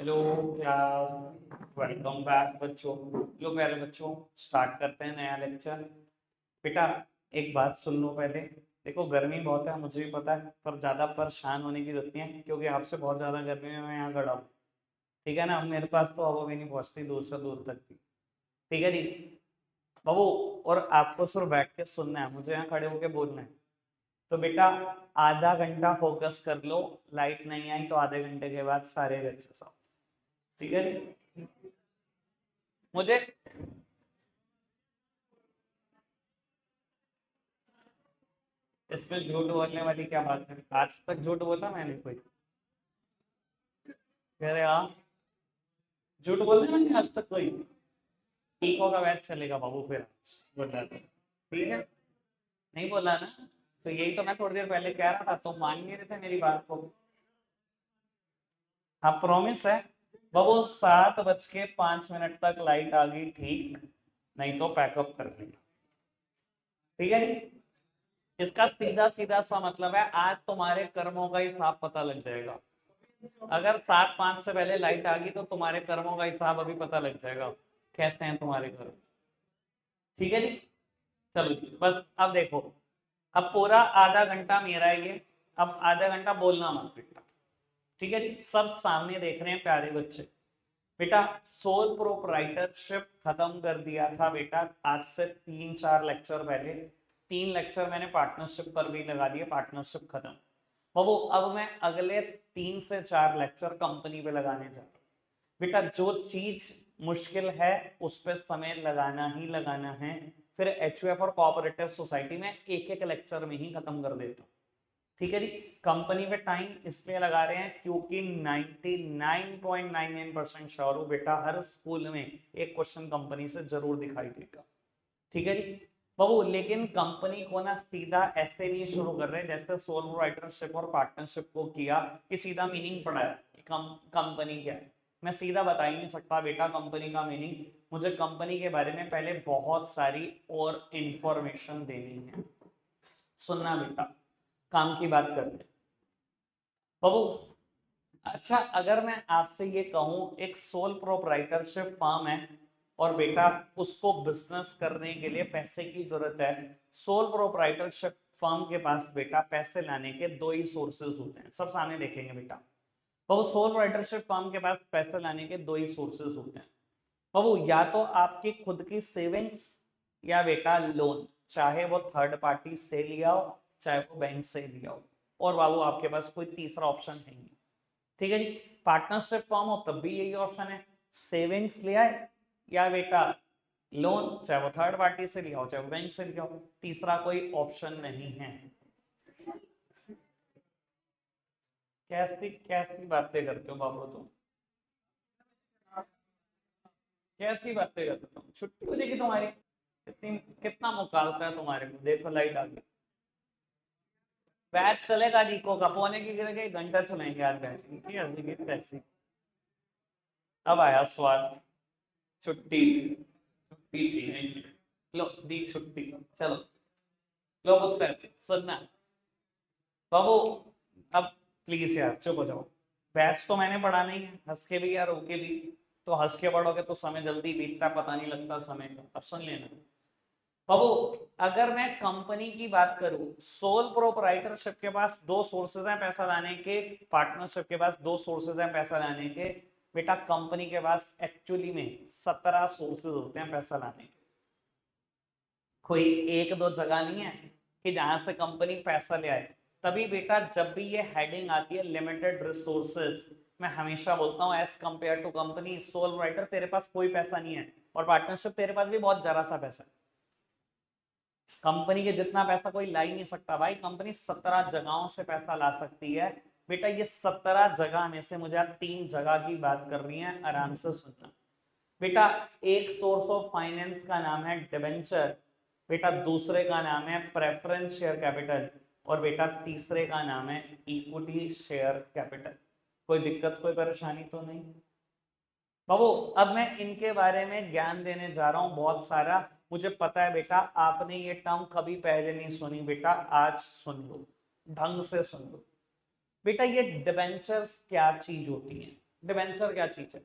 Hello class, welcome back बच्चों। लो प्यारे बच्चों, स्टार्ट करते हैं नया लेक्चर। बेटा एक बात सुन लो पहले। देखो गर्मी बहुत है, मुझे भी पता है, पर ज़्यादा परेशान होने की जरूरत नहीं है क्योंकि आपसे बहुत ज़्यादा गर्मी में मैं यहाँ खड़ा हूँ। ठीक है ना, मेरे पास तो हवा भी नहीं पहुँचती दूर से दूर तक की। ठीक है जी बाबू। और आपको सिर्फ बैठ के सुनना है, मुझे यहाँ खड़े होके बोलना है। तो बेटा आधा घंटा फोकस कर लो। लाइट नहीं आई तो आधे घंटे के बाद सारे बच्चे सब। ठीक है जी? मुझे इसमें झूठ बोलने वाली क्या बात है? आज तक झूठ बोला मैंने कोई? कह रहे हाँ, झूठ बोलने मैंने आज तक कोई? टीको का बैच चलेगा बाबू फिर आज बोला तो। ठीक है, नहीं बोला ना? तो यही तो मैं थोड़ी देर पहले कह रहा था, तो मान नहीं रहे थे मेरी बात को। हाँ प्रॉमिस है बाबू, 7:05 तक लाइट आ गई ठीक, नहीं तो पैकअप कर लेंगे। ठीक है जी? इसका सीधा सीधा सा मतलब है आज तुम्हारे कर्मों का हिसाब पता लग जाएगा। अगर 7:05 से पहले लाइट आ गई तो तुम्हारे कर्मों का हिसाब अभी पता लग जाएगा, कैसे हैं तुम्हारे कर्म। ठीक है जी? चलो जी, बस अब देखो। अब पूरा आधा घंटा मेरा ये, अब आधा घंटा बोलना मत बेटा। ठीक है जी? सब सामने देख रहे हैं प्यारे बच्चे। बेटा सोल प्रोप्राइटरशिप खत्म कर दिया था बेटा आज से 3-4 लेक्चर पहले। 3 लेक्चर मैंने पार्टनरशिप पर भी लगा दिए, पार्टनरशिप खत्म। बाबू अब मैं अगले 3 से 4 लेक्चर कंपनी पे लगाने जा रहा हूँ। बेटा जो चीज मुश्किल है उस पर समय लगाना ही लगाना है। फिर एचयूएफ और कोऑपरेटिव सोसाइटी में एक एक लेक्चर में ही खत्म कर देता हूँ। ठीक है जी? कंपनी पे टाइम इसलिए लगा रहे हैं क्योंकि 99.99% श्योर हूँ बेटा हर स्कूल में एक क्वेश्चन कंपनी से जरूर दिखाई देगा। ठीक है जी बाबू, लेकिन कंपनी को ना सीधा ऐसे नहीं शुरू कर रहे जैसे सोल प्रोप्राइटरशिप और पार्टनरशिप को किया कि सीधा मीनिंग पढ़ा है कि कंपनी क्या है। मैं सीधा बता ही नहीं सकता बेटा कंपनी का मीनिंग। मुझे कंपनी के बारे में पहले बहुत सारी और इंफॉर्मेशन देनी है। सुनना बेटा, काम की बात करते हैं बाबू। अच्छा अगर मैं आपसे ये कहूं एक सोल प्रोप्राइटरशिप फर्म है और बेटा उसको बिजनेस करने के लिए पैसे की जरूरत है। सोल प्रोप्राइटरशिप फर्म के पास बेटा पैसे लाने के दो ही सोर्सेज होते हैं, सब सामने देखेंगे बेटा। बाबू सोल प्रोप्राइटरशिप फर्म के पास पैसे लाने के दो ही सोर्सेज होते हैं बाबू, या तो आपकी खुद की सेविंग्स या बेटा लोन, चाहे वो थर्ड पार्टी से लिया हो चाहे वो बैंक से लिया हो। और बाबू आपके पास कोई तीसरा ऑप्शन है नहीं। ठीक है जी? पार्टनरशिप फॉर्म हो तब भी यही ऑप्शन है, सेविंग्स लिया है या बेटा लोन, चाहे वो थर्ड पार्टी से लिया हो चाहे वो बैंक से लिया हो, तीसरा कोई ऑप्शन नहीं है। कैसी कैसी बातें करते हो बाबू तुम? कैसी बातें करते हो तुम? छुट्टी हो जाएगी तुम्हारी? कितनी कितना मुकालता है तुम्हारे को? देखो लाइट आ गई। बैच चलेगा जी को कपोने की गिर गई, घंटा चलेंगे आज बैच की हंसी की तैसी। अब आया स्वाद। छुट्टी, छुट्टी चाहिए। लो दी छुट्टी, चलो। लो पुत्र सुनना बाबू, अब प्लीज यार चुप हो जाओ। बैच तो मैंने पढ़ाना ही है, हंस के भी या रो के भी। तो हंस के पढ़ोगे तो समय जल्दी बीतता पता नहीं लगता समय का। अब सुन लेना बाबू, अगर मैं कंपनी की बात करूं, सोल प्रोप्राइटरशिप के पास दो सोर्सेज हैं पैसा लाने के, पार्टनरशिप के पास दो सोर्सेज हैं पैसा लाने के। बेटा कंपनी के पास एक्चुअली में 17 सोर्सेज होते हैं पैसा लाने के। कोई एक दो जगह नहीं है कि जहां से कंपनी पैसा ले आए। तभी बेटा जब भी ये हेडिंग आती है लिमिटेड रिसोर्सेज, मैं हमेशा बोलता हूँ as compare to company, sole writer तेरे पास कोई पैसा नहीं है और पार्टनरशिप तेरे पास भी बहुत जरा सा पैसा है। कंपनी के जितना पैसा कोई ला ही नहीं सकता भाई, कंपनी 17 जगहों से पैसा ला सकती है। बेटा ये 17 जगह में से मुझे आप 3 जगह की बात करनी है, आराम से सुनना बेटा। एक सोर्स ऑफ फाइनेंस का नाम है डिबेंचर, बेटा दूसरे का नाम है प्रेफरेंस शेयर कैपिटल, और बेटा तीसरे का नाम है इक्विटी शेयर कैपिटल। कोई दिक्कत कोई परेशानी तो नहीं बाबू? अब मैं इनके बारे में ज्ञान देने जा रहा हूं बहुत सारा। मुझे पता है बेटा आपने ये टर्म कभी पहले नहीं सुनी, बेटा आज सुन लो, ढंग से सुन लो। बेटा ये डिबेंचर्स क्या चीज होती है? डिबेंचर क्या चीज है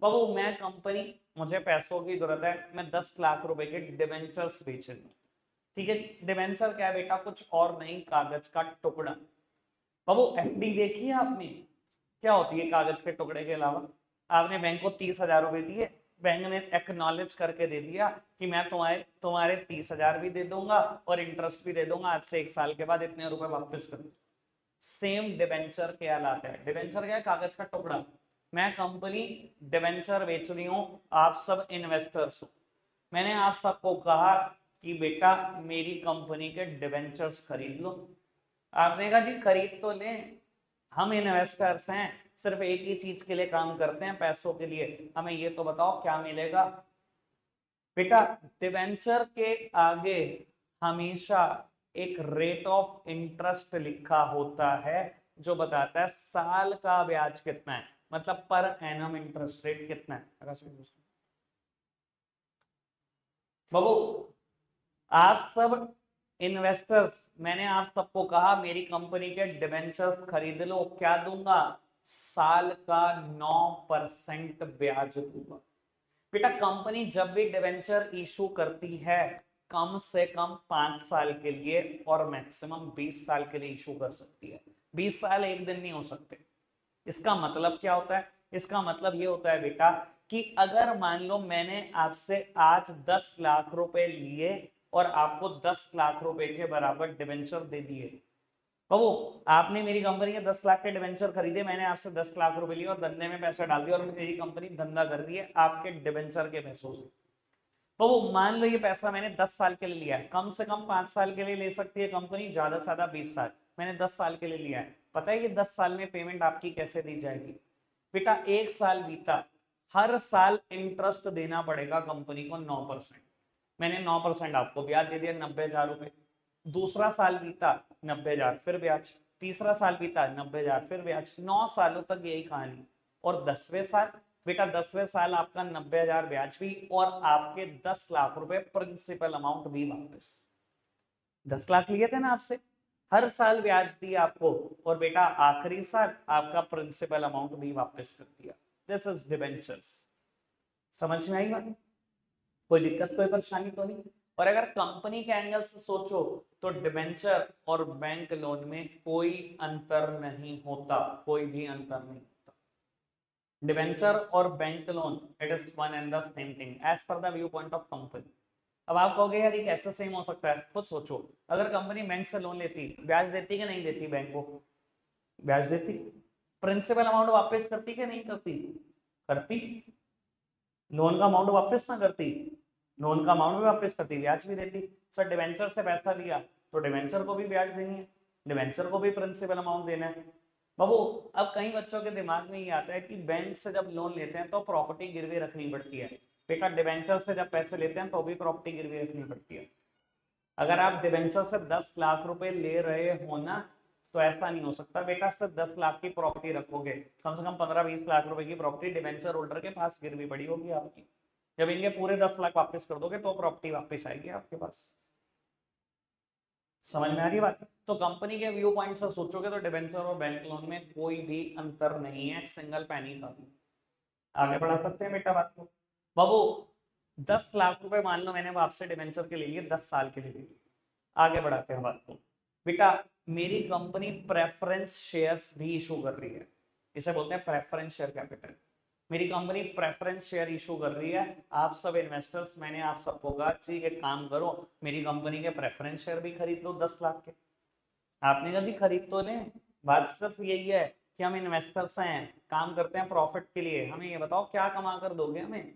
बाबू? मैं कंपनी, मुझे पैसों की जरूरत है, मैं 10 लाख रुपए के डिबेंचर्स बेच रही हूँ। ठीक है, डिबेंचर क्या है बेटा? कुछ और नहीं, कागज का टुकड़ा। बाबू एफडी देखी है आपने? क्या होती है कागज के टुकड़े के अलावा? आपने बैंक को 30,000 रुपए दिए, बैंक ने एक्नॉलेज करके दे दिया कि मैं तुम्हारे तुम्हारे 30,000 भी दे दूंगा और इंटरेस्ट भी दे दूंगा, आज से 1 साल के बाद इतने रुपए वापस कर। सेम डिबेंचर कहलाता है। डिबेंचर क्या है? कागज का टुकड़ा। मैं कंपनी डिबेंचर बेच रही हूँ, आप सब इन्वेस्टर्स हो। मैंने आप सबको कहा कि बेटा मेरी कंपनी के डिबेंचर्स खरीद लो। आपने कहा जी खरीद तो लें, हम इन्वेस्टर्स हैं, सिर्फ एक ही चीज के लिए काम करते हैं, पैसों के लिए, हमें ये तो बताओ क्या मिलेगा। बेटा डिबेंचर के आगे हमेशा एक रेट ऑफ इंटरेस्ट लिखा होता है जो बताता है साल का ब्याज कितना है, मतलब पर एनम इंटरेस्ट रेट कितना है। बाबू आप सब इन्वेस्टर्स, मैंने आप सबको कहा मेरी कंपनी के डिबेंचर्स खरीद लो, क्या दूंगा? साल का 9% ब्याज दूंगा। बेटा कंपनी जब भी डिबेंचर इशू करती है कम से कम 5 साल के लिए और मैक्सिमम 20 साल के लिए इशू कर सकती है। 20 साल एक दिन नहीं हो सकते। इसका मतलब क्या होता है? इसका मतलब ये होता है बेटा कि अगर मान लो मैंने आपसे आज 10 लाख रुपए लिए और आपको 10 लाख रुपए के बराबर डिबेंचर दे दिए। बाबू आपने मेरी कंपनी के 10 लाख के डिबेंचर खरीदे, मैंने आपसे 10 लाख रुपए लिए और धंधे में पैसा डाल दिया और मेरी कंपनी धंधा कर रही है आपके डिबेंचर के पैसों से। बाबू मान लो ये पैसा मैंने 10 साल के लिए लिया है, कम से कम 5 साल के लिए ले सकती है कंपनी, ज्यादा से ज्यादा 20 साल, मैंने 10 साल के लिए लिया है। पता है ये 10 साल में पेमेंट आपकी कैसे दी जाएगी? बेटा 1 साल बीता, हर साल इंटरेस्ट देना पड़ेगा कंपनी को 9%। मैंने 9% आपको ब्याज दे दिया, 90,000 रुपए। दूसरा साल बीता, 90,000 फिर ब्याज। तीसरा साल बीता, 90,000 फिर ब्याज। 9 सालों तक यही कहानी। और 10वें साल, बेटा 10वें साल आपका 90,000 ब्याज भी और आपके 10 लाख रुपए प्रिंसिपल अमाउंट भी वापस। 10 लाख लिए थे ना आपसे, हर साल ब्याज दिया आपको और बेटा आखिरी साल आपका प्रिंसिपल अमाउंट भी वापस कर दिया। This is debentures. समझ में आई बात? कोई दिक्कत कोई परेशानी तो नहीं? और अगर कंपनी के एंगल से सोचो तो डिबेंचर और बैंक लोन में कोई अंतर नहीं होता, कोई भी अंतर नहीं होता। डिबेंचर और bank loan it is one and the same thing as per the view point of company. अब आप कहोगे यार ये कैसे सेम हो सकता है? खुद सोचो, अगर कंपनी बैंक से लोन लेती, ब्याज देती कि नहीं देती? बैंक को ब्याज देती। प्रिंसिपल अमाउंट वापस करती कि नहीं करती? करती। लोन का अमाउंट वापस ना करती, लोन का अमाउंट भी वापस करती, ब्याज भी देती। सर डिवेंचर से पैसा लिया तो डिवेंचर को भी ब्याज देनी है, डिवेंचर को भी प्रिंसिपल अमाउंट देना है। बाबू अब कई बच्चों के दिमाग में ये आता है कि बैंक से जब लोन लेते हैं तो प्रॉपर्टी गिरवी रखनी पड़ती है। बेटा डिवेंचर से जब पैसे लेते हैं तो भी प्रॉपर्टी गिरवी रखनी पड़ती है। अगर आप डिवेंचर से 10 लाख रुपए ले रहे हो ना, तो ऐसा नहीं हो सकता बेटा सिर्फ 10 लाख की प्रॉपर्टी रखोगे, कम से कम 15-20 लाख रुपए की प्रॉपर्टी डिवेंचर होल्डर के पास गिरवी पड़ी होगी आपकी। जब इनके पूरे 10 लाख वापस कर दोगे तो प्रॉपर्टी वापस आएगी आपके पास। समझ में आ रही बात? तो कंपनी के व्यू पॉइंट से सोचोगे तो डिवेंचर और बैंक लोन में कोई भी अंतर नहीं है, सिंगल पैनी का भी। आगे बढ़ा सकते हैं बेटा बात को? बाबू 10 लाख रुपए मान लो मैंने वो आपसे डिवेंचर के ले लिए, 10 साल के लिए ले लिए। आगे बढ़ाते हैं बात को। बेटा मेरी कंपनी प्रेफरेंस शेयर्स भी इशू कर रही है, इसे बोलते हैं प्रेफरेंस शेयर कैपिटल। मेरी कंपनी प्रेफरेंस शेयर इशू कर रही है, आप सब इन्वेस्टर्स, मैंने आप सबको कहा जी एक काम करो मेरी कंपनी के प्रेफरेंस शेयर भी खरीद लो 10 लाख के। आपने कहा जी खरीद तो लें, बात सिर्फ यही है कि हम इन्वेस्टर्स हैं, काम करते हैं प्रॉफिट के लिए, हमें ये बताओ क्या कमा कर दोगे हमें?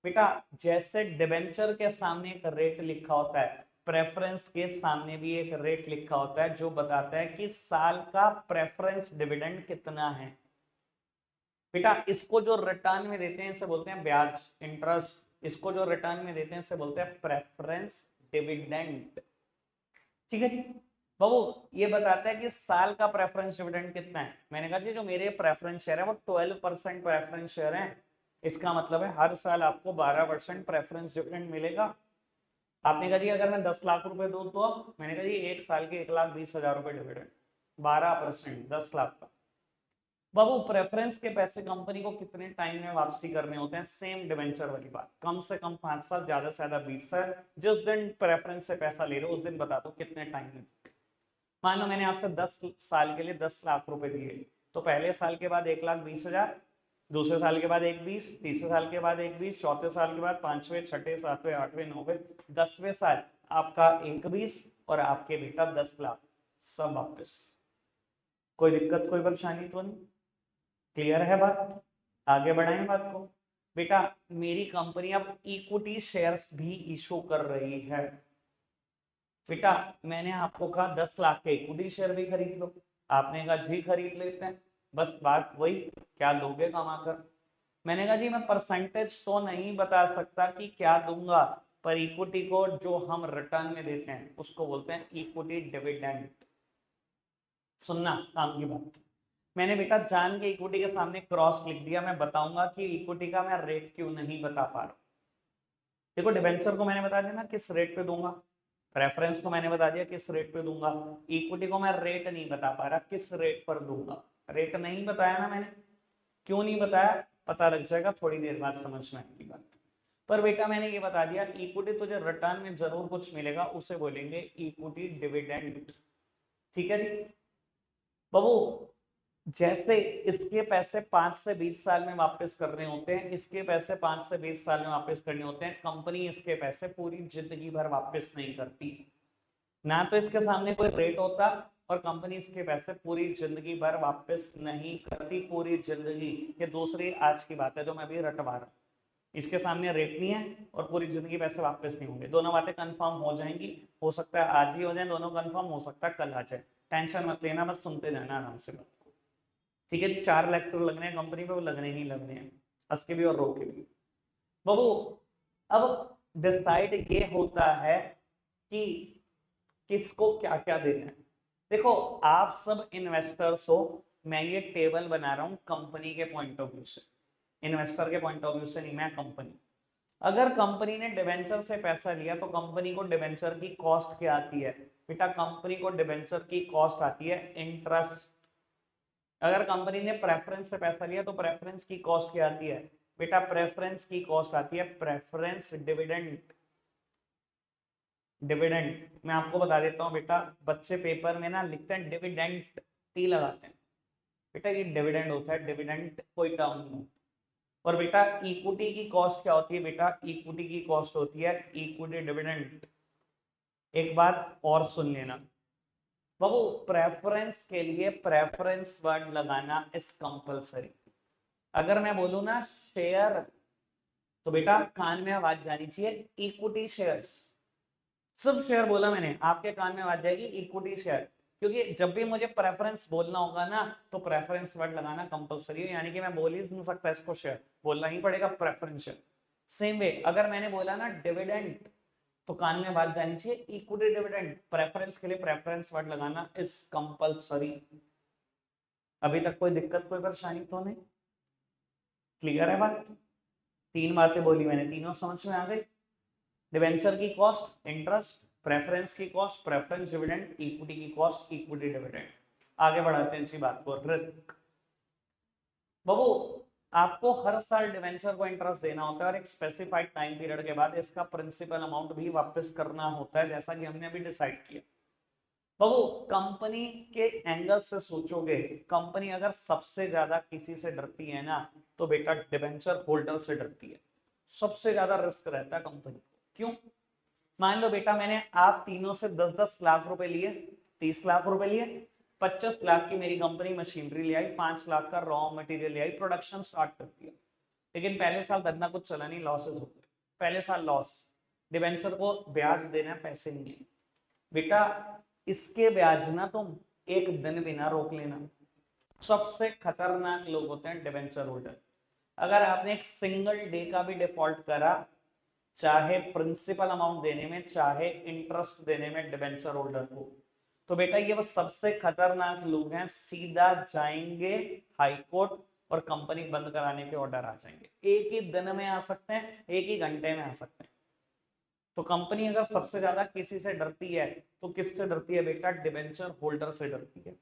बेटा जैसे डिबेंचर के सामने एक रेट लिखा होता है, प्रेफरेंस के सामने भी एक रेट लिखा होता है जो बताता है कि साल का प्रेफरेंस डिविडेंड कितना है। बेटा इसको जो रिटर्न में देते हैं इसे बोलते हैं ब्याज, इंटरेस्ट। इसको जो रिटर्न में देते हैं इसे बोलते हैं प्रेफरेंस डिविडेंड। ठीक है जी। बाबू ये बताता है कि साल का प्रेफरेंस डिविडेंड कितना है। मैंने कहा जी जो मेरे प्रेफरेंस शेयर है वो 12% प्रेफरेंस शेयर है, इसका मतलब है हर साल आपको 12% प्रेफरेंस डिविडेंड मिलेगा। आपने कहा जी अगर मैं 10 लाख रुपए दूं तो? मैंने कहा जी 1 साल के 1,20,000 रुपए डिविडेंड, 12% 10 लाख का। बाबू प्रेफरेंस के पैसे कंपनी को कितने टाइम में वापसी करने होते हैं, सेम डिवेंचर वाली बात, कम से कम 5 साल, ज्यादा से ज्यादा 20 साल। जिस दिन प्रेफरेंस से पैसा ले रहे हो उस दिन बता दो कितने टाइम में। मान लो मैंने आपसे 10 साल के लिए 10 लाख रुपए दिए, तो पहले साल के बाद 1,20,000, दूसरे साल के बाद 1,20,000, तीसरे साल के बाद 1,20,000, चौथे साल के बाद 5वें, छठे, 7वें, 8वें, 9वें, 10वें साल आपका 1,20,000 और आपके बेटा 10 लाख सब वापस। कोई दिक्कत कोई परेशानी तो नहीं? क्लियर है बात? आगे बढ़ाएं बात को। बेटा मेरी कंपनी अब इक्विटी शेयर्स भी इशू कर रही है। बेटा मैंने आपको कहा 10 लाख के इक्विटी शेयर भी खरीद लो, आपने कहा जी खरीद लेते हैं। बस बात वही, क्या दोगे कमाकर? मैंने कहा जी मैं परसेंटेज तो नहीं बता सकता कि क्या दूंगा, पर इक्विटी को जो हम रिटर्न में देते हैं उसको बोलते हैं इक्विटी डिविडेंड। सुनना काम की बात। मैंने बेटा जान के इक्विटी के सामने क्रॉस लिख दिया, मैं बताऊंगा कि इक्विटी का मैं रेट क्यों नहीं बता पा रहा। देखो डिबेंचर को मैंने बता दिया ना किस रेट पे दूंगा, प्रेफरेंस को मैंने बता दिया किस रेट पे दूंगा, इक्विटी को मैं रेट नहीं बता पा रहा किस रेट पर दूंगा। रेट नहीं बताया ना मैंने, क्यों नहीं बताया पता लग जाएगा थोड़ी देर बाद, समझ में आएगी बात। पर बेटा मैंने ये बता दिया इक्विटी तुझे रिटर्न में जरूर कुछ मिलेगा, उसे बोलेंगे इक्विटी डिविडेंड। ठीक है जी बाबू। जैसे इसके पैसे 5 से 20 साल में वापस करने होते हैं, इसके पैसे 5 से 20 साल में वापस करने होते हैं, कंपनी इसके पैसे पूरी जिंदगी भर वापस नहीं करती। ना तो इसके सामने कोई रेट होता और कंपनी इसके पैसे पूरी जिंदगी भर वापस नहीं करती, पूरी जिंदगी। ये दूसरी आज की बात है जो मैं अभी रटवा रहा हूँ। इसके सामने रेट नहीं है और पूरी जिंदगी पैसे वापस नहीं होंगे, दोनों बातें कंफर्म हो जाएंगी। हो सकता है आज ही हो जाए दोनों कंफर्म, हो सकता है कल आ जाए। टेंशन मत लेना, बस सुनते जाना आराम से बात को। ठीक है जी, 4 लेक्चर लगने हैं कंपनी पे, वो लगने ही लगने हैं, हंस के भी और रो के भी। बाबू अब डिसाइड ये होता है कि किसको क्या क्या देना है। देखो आप सब इन्वेस्टर्स हो, मैं ये टेबल बना रहा हूं कंपनी के पॉइंट ऑफ व्यू से, इन्वेस्टर के पॉइंट ऑफ व्यू से नहीं, मैं कंपनी। अगर कंपनी ने डिवेंचर से पैसा लिया तो कंपनी को डिवेंचर की कॉस्ट क्या आती है? बेटा कंपनी को डिवेंचर की कॉस्ट आती है इंटरेस्ट। अगर कंपनी ने प्रेफरेंस से पैसा लिया तो प्रेफरेंस की कॉस्ट क्या आती है? बेटा प्रेफरेंस की कॉस्ट आती है प्रेफरेंस डिविडेंड। डिविडेंड मैं आपको बता देता हूँ बेटा, बच्चे पेपर में ना लिखते हैं डिविडेंड, टी लगाते हैं। बेटा ये डिविडेंड होता है, डिविडेंड कोई टर्म नहीं होता। और बेटा इक्विटी की कॉस्ट क्या होती है? बेटा इक्विटी की कॉस्ट होती है इक्विटी डिविडेंड। एक बात और सुन लेना बाबू, प्रेफरेंस के लिए प्रेफरेंस वर्ड लगाना इज कंपलसरी। अगर मैं बोलूं ना शेयर, तो बेटा कान में आवाज जानी चाहिए इक्विटी शेयर्स। सिर्फ शेयर बोला मैंने, आपके कान में आवाज जाएगी इक्विटी शेयर, क्योंकि जब भी मुझे प्रेफरेंस बोलना होगा ना तो प्रेफरेंस वर्ड लगाना कंपलसरी है, यानी कि मैं बोल ही नहीं सकता इसको शेयर, बोलना ही पड़ेगा प्रेफरेंस शेयर। सेम वे अगर मैंने बोला ना डिविडेंड, तो कान में बात जानी चाहिए इक्विटी डिविडेंड, प्रेफरेंस के लिए प्रेफरेंस वर्ड लगाना इज कंपलसरी। अभी तक कोई दिक्कत कोई परेशानी तो नहीं? क्लियर है बात? 3 बातें बोली मैंने, तीनों समझ में आ गई? डिवेंचर की कॉस्ट इंटरेस्ट, प्रेफरेंस की कॉस्ट प्रेफरेंस डिविडेंड, इक्विटी की कॉस्ट इक्विटी डिविडेंड। आगे बढ़ाते हैं इसी बात को। रिस्क बाबू, आपको हर साल डिवेंचर को इंटरेस्ट देना होता है और एक स्पेसिफाइड टाइम पीरियड के बाद इसका प्रिंसिपल अमाउंट भी वापस करना होता है, जैसा कि हमने अभी डिसाइड किया। बाबू कंपनी के एंगल से सोचोगे, कंपनी अगर सबसे ज्यादा किसी से डरती है ना तो बेटा डिवेंचर होल्डर से डरती है। सबसे ज्यादा रिस्क रहता है कंपनी को। क्यों? मान लो बेटा मैंने आप तीनों से 10-10 लाख रुपए लिए, 30 लाख रुपए लिए, 25 लाख की मेरी कंपनी मशीनरी ले आई, 5 लाख का रॉ मटेरियल ले आई, प्रोडक्शन स्टार्ट कर दिया। लेकिन पहले साल धंधा कुछ चला नहीं, लॉसेस हो गए, पहले साल लॉस। डिवेंचर को ब्याज देना है, पैसे नहीं है। बेटा इसके ब्याज ना तुम एक दिन भी ना रोक लेना। सबसे खतरनाक लोग होते हैं डिवेंचर होल्डर। अगर आपने एक सिंगल डे का भी डिफॉल्ट करा, चाहे प्रिंसिपल अमाउंट देने में चाहे इंटरेस्ट देने में डिवेंचर होल्डर को, तो बेटा ये वो सबसे खतरनाक लोग हैं, सीधा जाएंगे हाई कोर्ट और कंपनी बंद कराने के ऑर्डर आ जाएंगे। एक ही दिन में आ सकते हैं, एक ही घंटे में आ सकते हैं। तो कंपनी अगर सबसे ज्यादा किसी से डरती है तो किससे डरती है बेटा? डिवेंचर होल्डर से डरती है।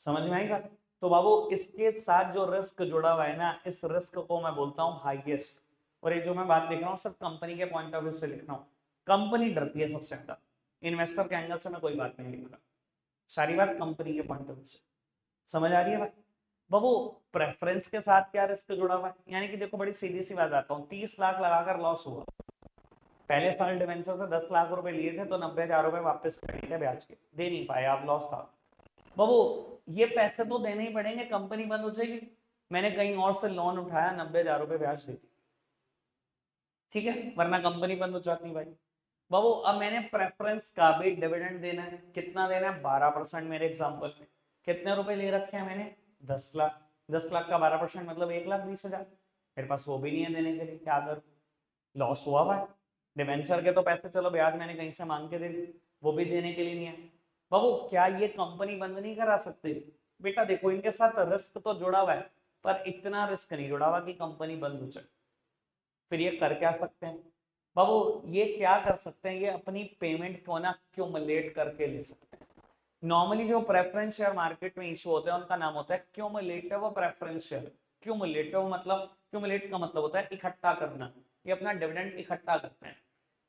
समझ में आई बात? तो बाबू इसके साथ जो रिस्क जुड़ा हुआ है ना, इस रिस्क को मैं बोलता हूँ हाईएस्ट। और ये जो मैं बात लिख रहा हूँ सिर्फ कंपनी के पॉइंट ऑफ व्यू से लिख रहा हूँ। कंपनी डरती है सबसे ज्यादा, इन्वेस्टर के एंगल से मैं कोई बात नहीं लिख रहा, सारी बात कंपनी के पॉइंट ऑफ व्यू से। समझ आ रही है बात? बाबू प्रेफरेंस के साथ क्या रिस्क जुड़ा हुआ है, यानी कि देखो बड़ी सीधी सी बात आता हूँ, 30 लाख लगाकर लॉस हुआ, पहले साल डिवेंचर से 10 लाख रुपए लिए थे तो 90,000 रुपए वापस करेंगे ब्याज के, दे नहीं पाए आप, लॉस था। बाबू ये पैसे तो देने ही पड़ेंगे, कंपनी बंद हो जाएगी, मैंने कहीं और से लोन उठाया, 90,000 रुपए ब्याज देती, ठीक है, वरना कंपनी बंद हो जाती भाई। बाबू अब मैंने प्रेफरेंस का भी डिविडेंड देना है, कितना देना है 12%, मेरे एग्जांपल में कितने रुपए ले रखे हैं मैंने 10 लाख, 10 लाख का 12% मतलब 1,20,000, मेरे पास वो भी नहीं है देने के लिए, क्या करूं, लॉस हुआ भाई। डिवेंचर के तो पैसे चलो ब्याज मैंने कहीं से मांग के दे दी, वो भी देने के लिए नहीं है। बाबू क्या ये कंपनी बंद नहीं करा सकते? बेटा देखो इनके साथ रिस्क तो जुड़ा हुआ है, पर इतना रिस्क नहीं जुड़ा हुआ कि कंपनी बंद हो जाए। फिर ये कर क्या सकते हैं बाबू, ये क्या कर सकते हैं, ये अपनी पेमेंट को ना क्यूमुलेट करके ले सकते हैं। नॉर्मली जो प्रेफरेंस शेयर मार्केट में इशू होते हैं उनका नाम होता है क्यूमुलेटिव प्रेफरेंस शेयर। क्यूमुलेटिव मतलब, क्यूमुलेट का मतलब होता है इकट्ठा करना, ये अपना डिविडेंड इकट्ठा करते हैं।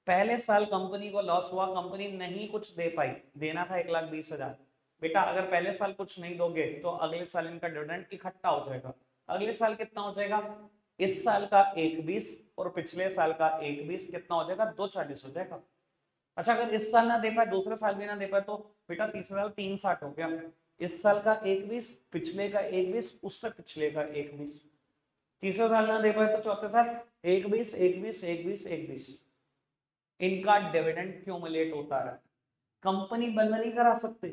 पहले साल कंपनी को लॉस हुआ, कंपनी नहीं कुछ दे पाई, देना था 1,20,000, बेटा अगर पहले साल कुछ नहीं दोगे तो अगले साल इनका डिविडेंड इकट्ठा हो जाएगा। अगले साल कितना हो जाएगा, इस साल का 1,20 और पिछले साल का 1,20 कितना हो जाएगा, 2,40 हो जाएगा। अच्छा अगर इस साल ना दे पाए, दूसरे साल भी ना दे पाए, तो बेटा तीसरे साल 3,60 हो गया, इस साल का 1,20, पिछले का 1,20, उससे पिछले का 1,20, तीसरे साल ना दे पाए तो चौथे साल 1,20, 1,20, 1,20, 1,20, इनका डिविडेंड क्यूमुलेट होता है। कंपनी बंद नहीं करा सकते,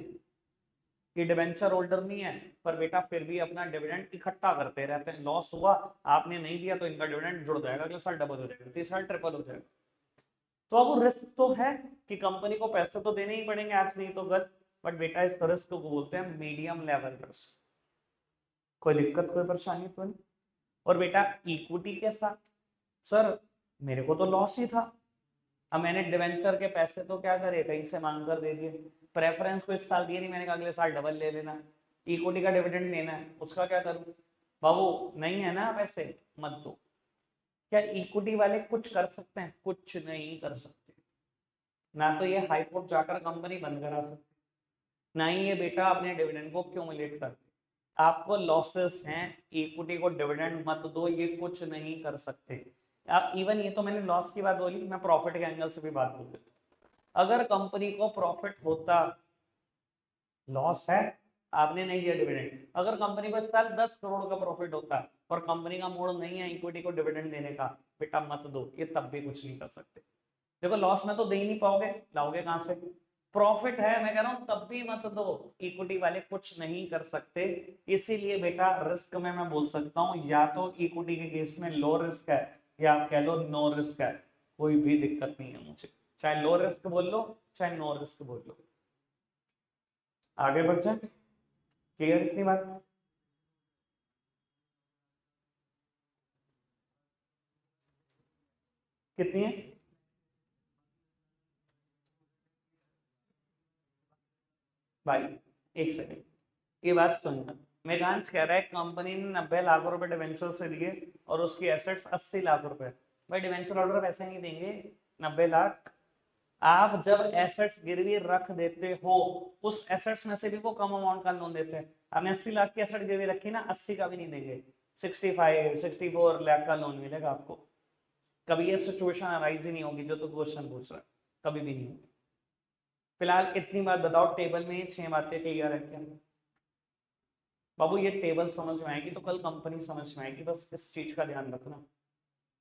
ये डिवेंचर होल्डर नहीं है, पर बेटा फिर भी अपना डिविडेंड इकट्ठा करते रहते हैं। लॉस हुआ, आपने नहीं दिया तो इनका डिविडेंड जुड़ जाएगा, अगले साल डबल हो जाएगा, तीसरे साल ट्रिपल हो जाएगा। तो अब रिस्क तो है कि कंपनी को पैसे तो देने ही पड़ेंगे, आज नहीं तो कल, बट बेटा इस रिस्क को बोलते हैं मीडियम लेवल रिस्क। कोई दिक्कत कोई परेशानी तो नहीं। और बेटा इक्विटी के साथ, सर मेरे को तो लॉस ही था, अब मैंने डिवेंचर के पैसे तो क्या करे, कहीं से मांग कर दे दिए, प्रेफरेंस को इस साल दिए नहीं, मैंने कहा अगले साल डबल ले लेना, इक्विटी का डिविडेंड लेना है, उसका क्या करूं? बाबू नहीं है ना पैसे, मत दो। क्या इक्विटी वाले कुछ कर सकते हैं? कुछ नहीं कर सकते, ना तो ये हाई कोर्ट जाकर कंपनी बंद करा सकते, ना ही ये बेटा अपने डिविडेंड को क्यूमुलेट करते। आपको लॉसेस हैं, इक्विटी को डिविडेंड मत दो, ये कुछ नहीं कर सकते। आप इवन, ये तो मैंने लॉस की बात बोली, मैं प्रॉफिट के एंगल से भी बात बोल देता हूं। अगर कंपनी को प्रॉफिट होता, लॉस है, आपने नहीं दिया डिविडेंड, अगर कंपनी को इस साल 10 करोड़ का प्रॉफिट होता और कंपनी का मूड नहीं है इक्विटी को डिविडेंड देने का, बेटा मत दो, ये तब भी कुछ नहीं कर सकते। देखो लॉस में तो दे ही नहीं पाओगे, लाओगे कहां से? प्रॉफिट है मैं कह रहा हूं तब भी मत दो, इक्विटी वाले कुछ नहीं कर सकते। इसीलिए बेटा रिस्क में मैं बोल सकता हूं या तो इक्विटी के केस में लो रिस्क है, या आप कह लो नो रिस्क है, कोई भी दिक्कत नहीं है मुझे, चाहे लो रिस्क बोल लो चाहे नो रिस्क बोल लो। आगे बढ़ जाए, क्लियर इतनी बात? कितनी है? भाई एक सेकंड, ये बात सुनना, मेघांश कह रहा है कंपनी ने 90 लाख रुपए डिवेंचर से दिए और उसकी एसेट्स 80 लाख रुपए। भाई डिवेंचर होल्डर पैसे नहीं देंगे 90 लाख, आप जब एसेट्स गिरवी रख देते हो, उस एसेट्स में से भी वो कम अमाउंट का लोन देते हैं। आपने 80 लाख की एसेट गिरवी रखी ना, 80 का भी नहीं देंगे, 65-64 लाख का लोन मिलेगा आपको। कभी ये सिचुएशन अराइज ही नहीं होगी जो तो क्वेश्चन पूछ रहा है, कभी भी नहीं होगी। फिलहाल इतनी बात बताओ, टेबल में ये 6 बातें क्लियर है क्या? बाबू ये टेबल समझ में आएगी तो कल कंपनी समझ में आएगी, बस इस चीज का ध्यान रखना,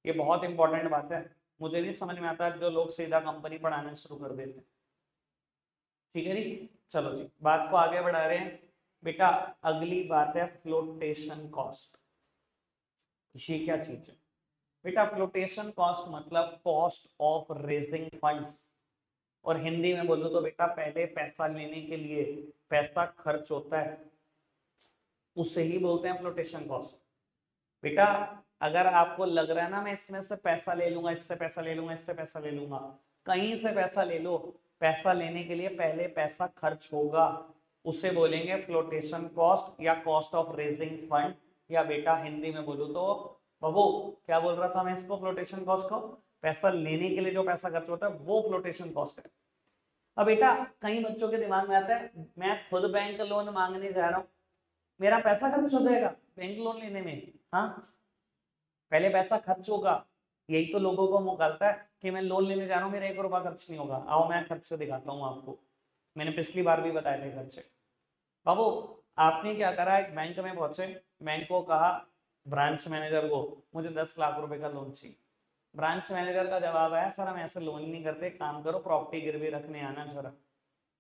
ये बहुत इंपॉर्टेंट बात है। मुझे नहीं समझ में आता जो लोग सीधा कंपनी पढ़ाना शुरू कर देते हैं। ठीक है जी, चलो जी बात को आगे बढ़ा रहे हैं। बेटा अगली बात है फ्लोटेशन कॉस्ट। ये क्या चीज है बेटा? फ्लोटेशन कॉस्ट मतलब कॉस्ट ऑफ रेजिंग फंड्स, और हिंदी में बोलो तो बेटा पहले पैसा लेने के लिए पैसा खर्च होता है, उसे ही बोलते हैं फ्लोटेशन कॉस्ट। बेटा अगर आपको लग रहा है ना मैं इसमें से पैसा ले लूंगा, इससे पैसा ले लूंगा, इससे पैसा ले लूंगा, कहीं से पैसा ले लो, पैसा लेने के लिए पहले पैसा खर्च होगा, उसे बोलेंगे फ्लोटेशन कॉस्ट या कॉस्ट ऑफ रेजिंग फंड, या बेटा हिंदी में बोलूं तो बाबू क्या बोल रहा था मैं इसको, फ्लोटेशन कॉस्ट को, पैसा लेने के लिए जो पैसा खर्च होता है वो फ्लोटेशन कॉस्ट है। अब बेटा कई बच्चों के दिमाग में आता है मैं खुद बैंक लोन मांगने जा रहा हूँ, मेरा पैसा खर्च हो जाएगा बैंक लोन लेने में। हाँ, पहले पैसा खर्च होगा, यही तो लोगों को मुकालता है कि मैं लोन लेने जा रहा हूँ मेरा 1 रुपया खर्च नहीं होगा। आओ मैं खर्च से दिखाता हूँ आपको, मैंने पिछली बार भी बताए थे खर्चे। बाबू आपने क्या करा, एक बैंक में पहुंचे, बैंक को कहा ब्रांच मैनेजर को मुझे 10 लाख रुपए का लोन चाहिए। ब्रांच मैनेजर का जवाब आया सर हम ऐसे लोन नहीं करते, काम करो प्रॉपर्टी गिरवी रखने आना जरा।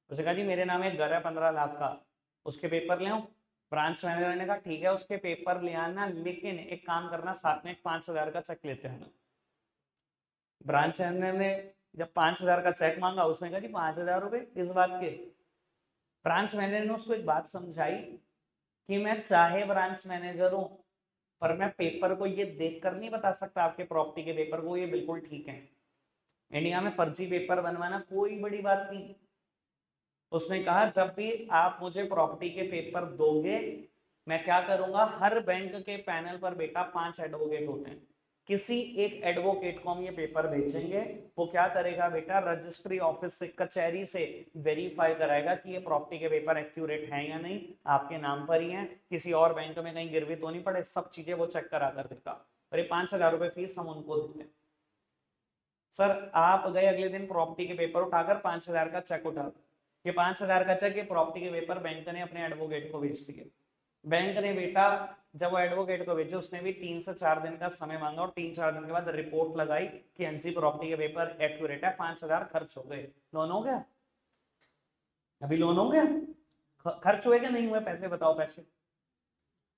उसने कहा जी मेरे नाम एक घर है 15 लाख का, उसके पेपर ले आओ। ब्रांच मैनेजर ने कहा ठीक है उसके पेपर ले आना, लेकिन एक काम करना साथ में 5,000 का चेक लेते हैं। ब्रांच मैनेजर ने जब 5,000 का चेक मांगा उसने कहा जी 5,000 रुपए किस बात के। ब्रांच मैनेजर ने उसको एक बात समझाई कि मैं चाहे ब्रांच मैनेजर हूं पर मैं पेपर को ये देखकर नहीं बता सकता आपके प्रॉपर्टी के पेपर को ये बिल्कुल ठीक है। इंडिया में फर्जी पेपर बनवाना कोई बड़ी बात नहीं। उसने कहा जब भी आप मुझे प्रॉपर्टी के पेपर दोगे मैं क्या करूंगा, हर बैंक के पैनल पर बेटा 5 एडवोकेट होते हैं, किसी एक एडवोकेट को हम ये पेपर भेजेंगे, वो क्या करेगा बेटा रजिस्ट्री ऑफिस से कचहरी से वेरीफाई कराएगा कि ये प्रॉपर्टी के पेपर एक्यूरेट हैं या नहीं, आपके नाम पर ही हैं, किसी और बैंक में कहीं गिरवी तो नहीं पड़े, सब चीजें वो चेक करा कर देगा। और ये 5,000 रुपए फीस हम उनको देते हैं। सर आप गए अगले दिन प्रॉपर्टी के पेपर उठाकर 5,000 का चेक उठा, ये 5,000 का चेक ये प्रॉपर्टी के पेपर बैंक ने अपने एडवोकेट को भेज दिए। बैंक ने बेटा जब वो एडवोकेट को भेजे उसने भी 3 से 4 दिन का समय मांगा और 3-4 दिन के बाद रिपोर्ट लगाई कि एनसी प्रॉपर्टी के पेपर एक्यूरेट है, 5,000 खर्च हो गए। लोन हो गया, अभी लोन हो गया, खर्च हुए कि नहीं हुए पैसे बताओ, पैसे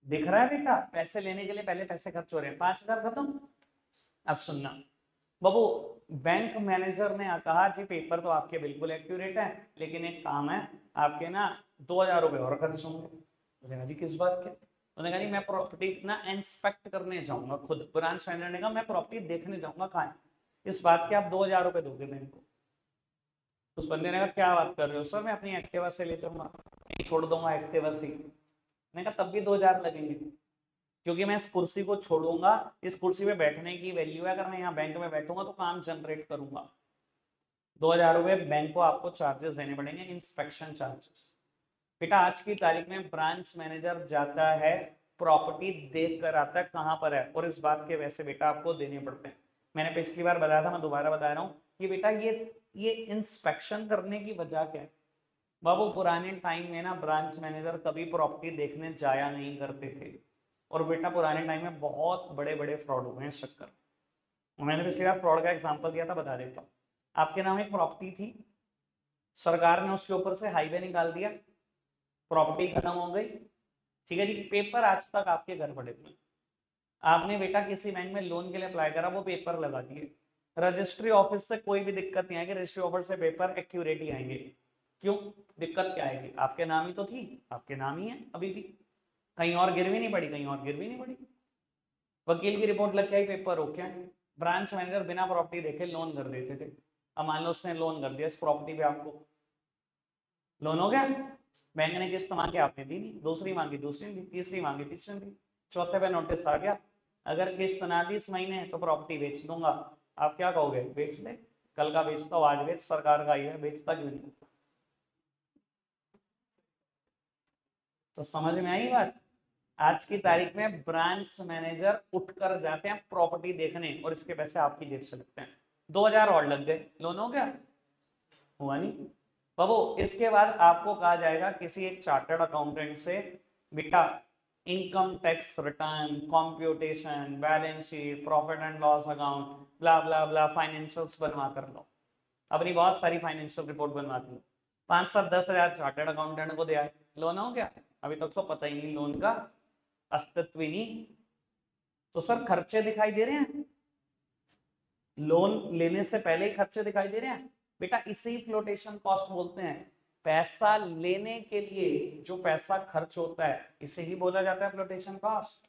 दिख रहा है बेटा, पैसे लेने के लिए पहले पैसे खर्च हो रहे हैं, 5,000 खत्म। अब सुनना बाबू, बैंक मैनेजर ने कहा जी पेपर तो आपके बिल्कुल एक्यूरेट है लेकिन एक काम है आपके ना 2,000 रुपए और खर्च होंगे। जी किस बात के, उन्होंने कहा जी मैं प्रॉपर्टी ना इंस्पेक्ट करने जाऊंगा खुद। ब्रांच मैनेजर ने कहा मैं प्रॉपर्टी देखने जाऊंगा कहाँ है, इस बात के आप 2,000 रुपए दोगे बैंक को। उस बंदे ने कहा क्या बात कर रहे हो सर, मैं अपनी एक्टिवा से ले जाऊंगा, नहीं छोड़ दूंगा एक्टिवा से। मैंने कहा तब भी 2,000 लगेंगे क्योंकि मैं इस कुर्सी को छोड़ूंगा, इस कुर्सी पे बैठने की वैल्यू है, अगर मैं यहाँ बैंक में बैठूंगा तो काम जनरेट करूंगा। 2,000 रुपए बैंक को आपको चार्जेस देने पड़ेंगे, इंस्पेक्शन चार्जेस। बेटा आज की तारीख में ब्रांच मैनेजर जाता है प्रॉपर्टी देख कर आता है कहाँ पर है, और इस बात के वैसे बेटा आपको देने पड़ते हैं। मैंने पिछली बार बताया था, मैं दोबारा बता रहा हूँ कि बेटा ये इंस्पेक्शन करने की वजह क्या है। बाबू पुराने टाइम में ना ब्रांच मैनेजर कभी प्रॉपर्टी देखने जाया नहीं करते थे, और बेटा पुराने टाइम में बहुत बड़े बड़े फ्रॉड हुए हैं इस चक्कर। मैंने पिछली बार फ्रॉड का एग्जांपल दिया था, बता देता हूँ। आपके नाम एक प्रॉपर्टी थी, सरकार ने उसके ऊपर से हाईवे निकाल दिया, प्रॉपर्टी खत्म हो गई, ठीक है जी, पेपर आज तक आपके घर पड़े हुए। आपने बेटा किसी बैंक में लोन के लिए अप्लाई करा, वो पेपर लगा दिए, रजिस्ट्री ऑफिस से कोई भी दिक्कत नहीं आएगी, रजिस्ट्री ऑफिस से पेपर एक्यूरेट ही आएंगे। क्यों, दिक्कत क्या आएगी, आपके नाम ही तो थी, आपके नाम ही है अभी भी, कहीं और गिरवी नहीं पड़ी, कहीं और गिरवी नहीं पड़ी, वकील की रिपोर्ट लग के आई पेपर हो क्या। ब्रांच मैनेजर बिना प्रॉपर्टी देखे लोन कर देते थे। अब मान लो उसने लोन कर दिया इस प्रॉपर्टी पे, आपको लोन हो गया, बैंक ने किस्त मांगी आपने दी नहीं, दूसरी मांगी दूसरी दी, तीसरी मांगी तीसरी दी, चौथे पे नोटिस आ गया अगर किस्त ना दी इस महीने तो प्रॉपर्टी बेच दूंगा। आप क्या कहोगे, बेच दे, कल का बेचता हूँ आज बेच, सरकार का ही है, बेचता क्यों नहीं। तो समझ में आई बात। आज की तारीख में ब्रांच मैनेजर उठकर जाते हैं प्रॉपर्टी देखने और इसके पैसे आपकी जेब से लगते हैं। 2,000 और लग गए, लोन हो गया, हुआ नहीं। बाबू इसके बाद आपको कहा जाएगा किसी एक चार्टर्ड अकाउंटेंट से बेटा income tax return, computation, balance sheet, profit and loss account, blah blah blah financials बनवा कर लो, अपनी बहुत सारी फाइनेंशियल रिपोर्ट बनवाती लो। 5-7-10 हजार चार्टर्ड अकाउंटेंट को दिया है, लोन हो गया, अभी तक तो पता ही नहीं लोन का अस्तित्व ही नहीं। तो सर खर्चे दिखाई दे रहे हैं, लोन लेने से पहले ही खर्चे दिखाई दे रहे हैं बेटा, इसे ही फ्लोटेशन कॉस्ट बोलते हैं। पैसा लेने के लिए जो पैसा खर्च होता है इसे ही बोला जाता है फ्लोटेशन कॉस्ट,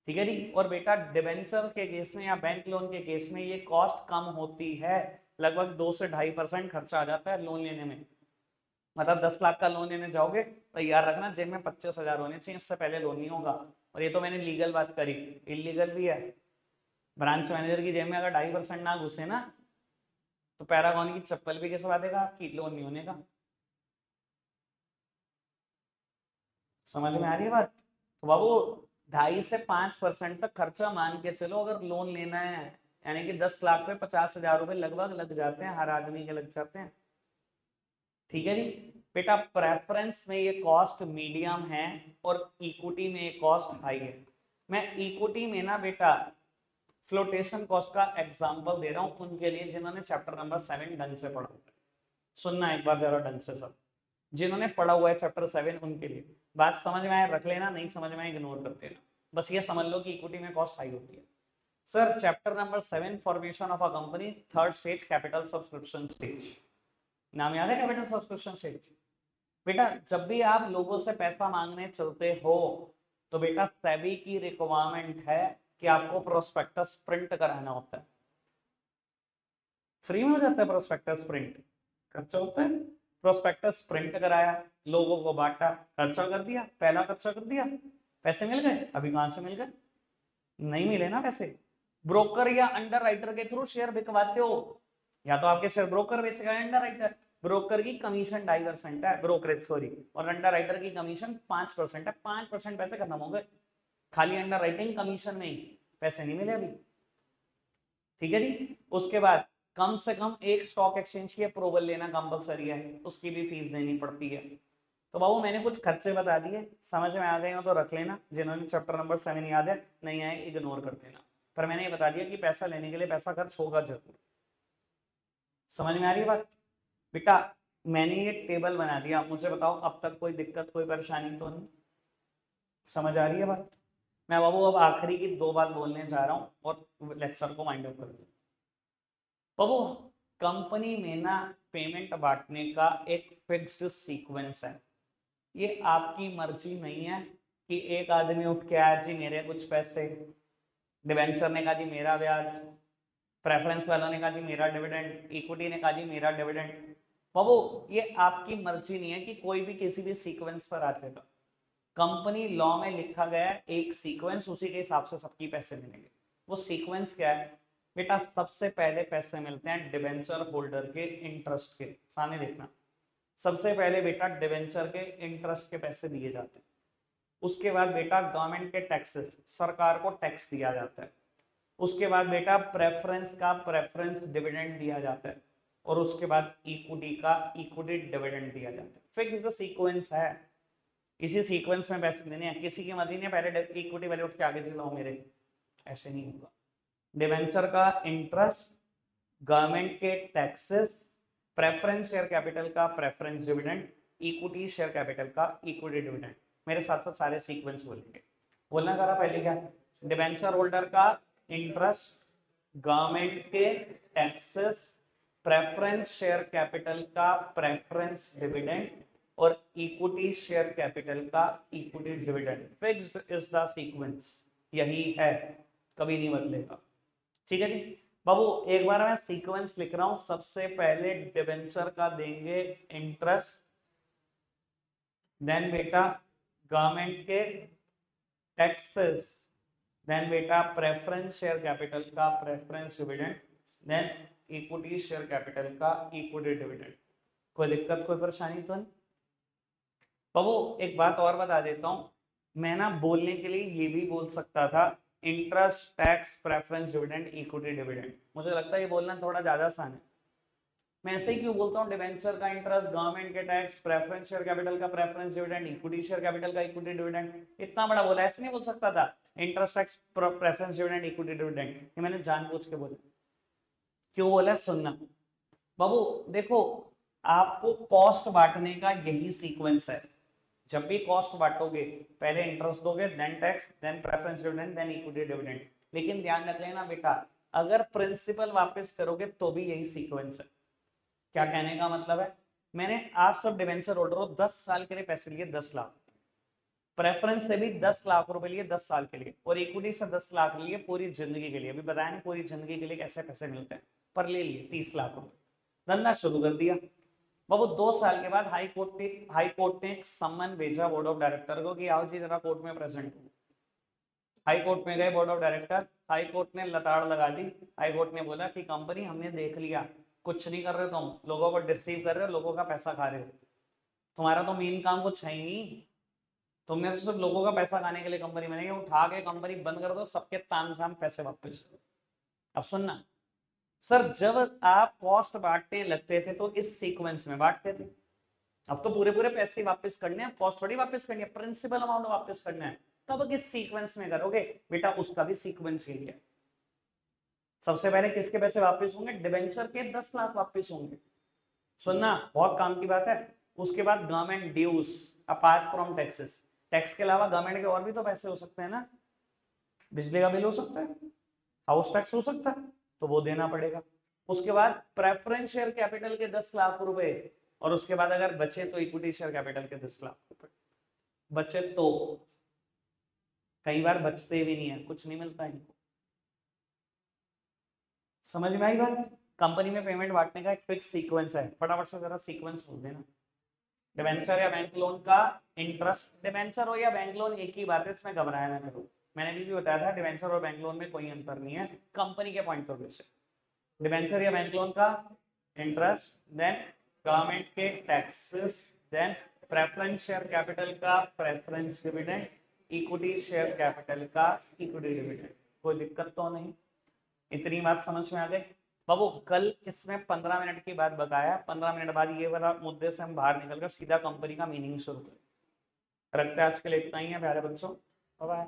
ठीक है जी। और बेटा डिबेंचर के केस में या बैंक लोन के केस में ये कॉस्ट कम होती है, लगभग 2 से 2.5% खर्चा आ जाता है लोन लेने में। मतलब 10 लाख का लोन लेने जाओगे तो याद रखना जेब में 25,000 होने चाहिए, इससे पहले लोन नहीं होगा। और ये तो मैंने लीगल बात करी, इलीगल भी है। ब्रांच मैनेजर की जेब में अगर 2.5% ना घुसे ना तो पैरागॉन की चप्पल भी घिसवा देगा आपकी, लोन नहीं होने का। समझ में आ रही है बात? तो बाबू 2.5 से 5% तक खर्चा मान के चलो अगर लोन लेना है, यानी कि 10 लाख पे 50,000 रुपए लगभग लग जाते हैं, हर आदमी के लग जाते हैं। ठीक है जी बेटा, प्रेफरेंस में ये कॉस्ट मीडियम है और इक्विटी में ये कॉस्ट हाई है। मैं इक्विटी में ना बेटा फ्लोटेशन कॉस्ट का एग्जांपल दे रहा हूं उनके लिए जिन्होंने चैप्टर नंबर 7 ढंग से पढ़ा हुआ है। सुनना एक बार जरा ढंग से सब, जिन्होंने पढ़ा हुआ है चैप्टर 7 उनके लिए। बात समझ में आए रख लेना, नहीं समझ में आए इग्नोर कर देना। बस ये समझ लो कि इक्विटी में कॉस्ट हाई होती है। Sir chapter number 7 formation of a company, third stage capital subscription stage. नाम याद है कैपिटल सब्सक्रिप्शन स्टेज? बेटा जब भी आप लोगों से पैसा मांगने चलते हो तो बेटा सेबी की रिक्वायरमेंट है कि आपको प्रोस्पेक्टस प्रिंट कराना होता है। फ्री में हो जाता है प्रोस्पेक्टस प्रिंट, खर्चा होता है। प्रोस्पेक्टस प्रिंट कराया, लोगों को बांटा, खर्चा कर दिया, पहला खर्चा कर दिया, पैसे मिल गए। अभी कहां से मिल गए? नहीं मिले ना पैसे। ब्रोकर या अंडर राइटर के थ्रू शेयर बिकवाते हो, या तो आपके शेयर ब्रोकर बेचेगा, अंडर राइटर। ब्रोकर की कमीशन 2.5% है, ब्रोकरेज सॉरी, और अंडर राइटर की कमीशन 5% है। 5% पैसे खत्म हो गए खाली अंडर राइटिंग कमीशन में ही, पैसे नहीं मिले अभी। ठीक है जी। उसके बाद कम से कम एक स्टॉक एक्सचेंज की अप्रूवल लेना कंपलसरी है, उसकी भी फीस देनी पड़ती है। तो बाबू मैंने कुछ खर्चे बता दिए, समझ में आ गए हो तो रख लेना, जिन्होंने चैप्टर नंबर 7 याद है नहीं आए इग्नोर कर देना। पर मैंने ये बता दिया कि पैसा लेने के लिए पैसा खर्च होगा जरूर। समझ में आ रही है बात? बेटा मैंने ये टेबल बना दिया, मुझे बताओ अब तक कोई दिक्कत कोई परेशानी तो नहीं? समझ आ रही है बात? मैं बाबू अब आखिरी की 2 बात बोलने जा रहा हूँ और लेक्चर को माइंड अप कर दूँ। बाबू कंपनी में ना पेमेंट बांटने का एक फिक्स्ड सीक्वेंस है। ये आपकी मर्जी नहीं है कि एक आदमी उठ के आया जी मेरे कुछ पैसे, डिवेंचर ने कहा जी मेरा ब्याज, प्रेफरेंस वालों ने कहा जी मेरा डिविडेंड, इक्विटी ने कहा जी मेरा डिविडेंड। बाबू ये आपकी मर्जी नहीं है कि कोई भी किसी भी सीक्वेंस पर आ जाएगा। कंपनी लॉ में लिखा गया है एक सीक्वेंस, उसी के हिसाब से सबकी पैसे मिलेंगे। वो सीक्वेंस क्या है बेटा? सबसे पहले पैसे मिलते हैं डिवेंचर होल्डर के इंटरेस्ट के, सामने देखना। सबसे पहले बेटा डिवेंचर के इंटरेस्ट के पैसे दिए जाते हैं। उसके बाद बेटा गवर्नमेंट के टैक्सेस, सरकार को टैक्स दिया जाता है। उसके बाद बेटा प्रेफरेंस का प्रेफरेंस डिविडेंड दिया जाता है। और उसके बाद इक्विटी का इक्विटी डिविडेंड दिया जाता है। फिक्स्ड सीक्वेंस है, इसी सीक्वेंस में पैसे देने हैं। किसी की मर्जी नहीं पहले इक्विटी वाले उठ के आगे चलाओ मेरे, ऐसे नहीं होगा। डिवेंचर का इंटरेस्ट, गवर्नमेंट के टैक्सेस, प्रेफरेंस शेयर कैपिटल का preference dividend, equity share capital का इक्विटी डिविडेंड। मेरे साथ साथ सारे सीक्वेंस बोलेंगे, बोलना जरा पहले क्या? डिवेंचर होल्डर का इंटरेस्ट, गवर्नमेंट के टैक्सेस, प्रेफरेंस शेयर कैपिटल का प्रेफरेंस डिविडेंड और इक्विटी शेयर कैपिटल का equity dividend. Fixed is the sequence, यही है, कभी नहीं बदलेगा। ठीक है जी बाबू, एक बार मैं सीक्वेंस लिख रहा हूं। सबसे पहले डिवेंचर का देंगे इंटरेस्ट, देन बेटा गवर्नमेंट के टैक्सेस, देन बेटा प्रेफरेंस शेयर कैपिटल का preference dividend, then equity share capital का इक्विटी डिविडेंड। कोई दिक्कत कोई परेशानी तो नहीं? बाबू एक बात और बता देता हूं, मैं ना बोलने के लिए ये भी बोल सकता था interest, tax, preference dividend, equity dividend. मुझे लगता है ये बोलना थोड़ा ज्यादा आसान है। मैं ऐसे ही क्यों बोलता हूँ डिवेंचर का इंटरेस्ट, गवर्नमेंट के टैक्स, प्रेफरेंस शेयर कैपिटल का preference dividend, equity share capital का इक्विटी डिविडेंड। इतना बड़ा बोला, ऐसे नहीं बोल सकता था interest, tax, preference dividend, equity dividend. ये मैंने जानबूझ के बोला। क्यों बोला सुनना बाबू। देखो आपको कॉस्ट बांटने का यही सीक्वेंस है। जब भी कॉस्ट बांटोगे पहले इंटरेस्ट दोगे, then tax, then preference dividend, then equity dividend. लेकिन ध्यान रख लेना बेटा, अगर प्रिंसिपल वापस करोगे तो भी यही सीक्वेंस है। क्या कहने का मतलब है? मैंने आप सब डिवेंचर होल्डर हो, 10 साल के लिए पैसे लिए 10 लाख, प्रेफरेंस से भी 10 लाख रुपए लिए 10 साल के लिए, और इक्विटी से 10 लाख लिए पूरी जिंदगी के लिए। अभी बताया नहीं पूरी जिंदगी के लिए कैसे पैसे मिलते हैं, पर ले लिए 30 लाख रुपए, धंधा शुरू कर दिया। बाबू 2 साल के बाद हाई कोर्ट ने एक सम्मन भेजा बोर्ड ऑफ डायरेक्टर को कि आओ जी जरा कोर्ट में प्रेजेंट हो। हाई कोर्ट में गए board of director, high court ने लताड़ लगा दी। हाई कोर्ट ने बोला कि कंपनी हमने देख लिया, कुछ नहीं कर रहे तुम, लोगों को डिसीव कर रहे हो, लोगों का पैसा खा रहे हो, तुम्हारा तो मेन काम कुछ है ही नहीं, तुमने तो सिर्फ लोगों का पैसा खाने के लिए कंपनी बनाई है, उठा के कंपनी बंद कर दो, सबके तामझाम पैसे वापस करो। अब सुनना सर, जब आप कॉस्ट बांटने लगते थे तो इस सीक्वेंस में बांटते थे, अब तो पूरे पूरे पैसे वापस करने हैं, कॉस्ट थोड़ी वापस करनी है, प्रिंसिपल अमाउंट वापस करना है, तब किस सीक्वेंस में करोगे बेटा, उसका भी सीक्वेंस यही है। सबसे पहले किसके पैसे वापस होंगे, डिबेंचर के 10 लाख वापस होंगे, सुनना बहुत काम की बात है। उसके बाद government dues apart from taxes, tax के अलावा गवर्नमेंट के और भी तो पैसे हो सकते हैं ना, बिजली का बिल हो सकता है, हाउस टैक्स हो सकता है, तो वो देना पड़ेगा। उसके बाद प्रेफरेंस शेयर कैपिटल के 10 लाख रुपए, और उसके बाद अगर बचे तो इक्विटी शेयर कैपिटल के 10 लाख रुपए बचे, तो कई बार बचते भी नहीं है, कुछ नहीं मिलता इनको। समझ में आई बात? कंपनी में पेमेंट बांटने का एक फिक्स सीक्वेंस है, फटाफट से जरा सीक्वेंस बोल देना। डिबेंचर या बैंक लोन का इंटरेस्ट, डिबेंचर हो या बैंक लोन एक ही बात है, इसमें घबराया ना करो, मैंने भी बताया था डिबेंचर और बैंक लोन में कोई अंतर नहीं है कंपनी के पॉइंट ऑफ व्यू से। डिबेंचर या बैंक लोन का इंटरेस्ट, देन गवर्नमेंट के taxes, then preference share capital का preference dividend, equity share capital का इक्विटी डिविडेंड। कोई दिक्कत तो नहीं, इतनी बात समझ में आ गई बाबू? कल इसमें 15 मिनट की बात बताया, 15 मिनट बाद ये वाला मुद्दे से हम बाहर निकल कर सीधा कंपनी का मीनिंग शुरू करें। रखते हैं आज के लिए इतना ही है प्यारे बच्चों, बाय बाय।